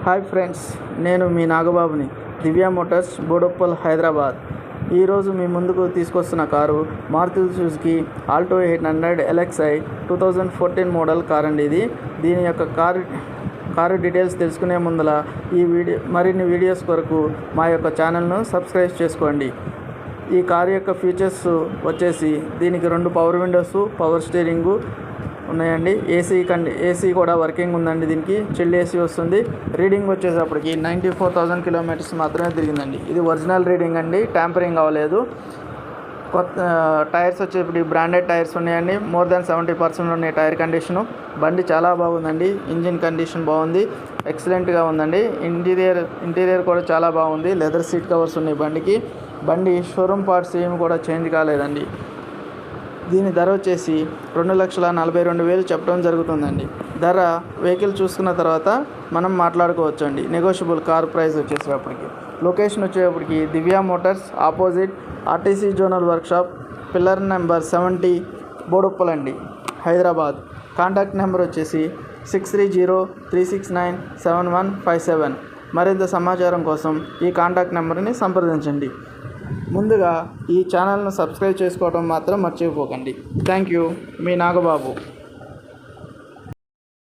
Hi friends, నేను మీ నాగబాబుని. దివ్య మోటార్స్, బోడుప్పల్, హైదరాబాద్. ఈరోజు మీ ముందుకు తీసుకొస్తున్న car Maruti Suzuki Alto 800 LXi 2014 model car అండి. దీని యొక్క కారు డీటెయిల్స్ తెలుసుకునే ముందల మరిన్ని వీడియోస్ కొరకు మా యొక్క ఛానల్ను సబ్స్క్రైబ్ చేసుకోండి. ఈ కారు యొక్క ఫీచర్స్ వచ్చేసి దీనికి 2 పవర్ విండోస్, పవర్ స్టీరింగు ఉన్నాయండి. ఏసీ కూడా వర్కింగ్ ఉందండి. దీనికి చిల్డ్ ఏసీ వస్తుంది. రీడింగ్ వచ్చేటప్పటికి 94,000 కిలోమీటర్స్ మాత్రమే తిరిగిందండి. ఇది ఒరిజినల్ రీడింగ్ అండి, ట్యాంపరింగ్ అవ్వలేదు. కొత్త టైర్స్ వచ్చేటప్పటికి బ్రాండెడ్ టైర్స్ ఉన్నాయండి. మోర్ దాన్ 70% ఉన్నాయి టైర్ కండిషను. బండి చాలా బాగుందండి. ఇంజిన్ కండిషన్ బాగుంది, ఎక్సలెంట్గా ఉందండి. ఇంటీరియర్ కూడా చాలా బాగుంది. లెదర్ సీట్ కవర్స్ ఉన్నాయి బండికి. బండి షోరూమ్ పార్ట్స్ ఏమి కూడా చేంజ్ కాలేదండి. దీని ధర వచ్చేసి 2,42,000 చెప్పడం జరుగుతుందండి. ధర వెహికల్ చూసుకున్న తర్వాత మనం మాట్లాడుకోవచ్చండి. నెగోషియబుల్ కార్ ప్రైస్ వచ్చేసేపటికి. లొకేషన్ వచ్చేటప్పటికి Divya motors opposite RTC zonal workshop, pillar number 70, Boduppal అండి, హైదరాబాద్. కాంటాక్ట్ నెంబర్ వచ్చేసి 6303697157. మరింత సమాచారం కోసం ఈ కాంటాక్ట్ నెంబర్ని సంప్రదించండి. ముందుగా ఈ ఛానల్ను సబ్స్క్రైబ్ చేసుకోవడం మాత్రం మర్చిపోకండి. Thank you, me Nagababu.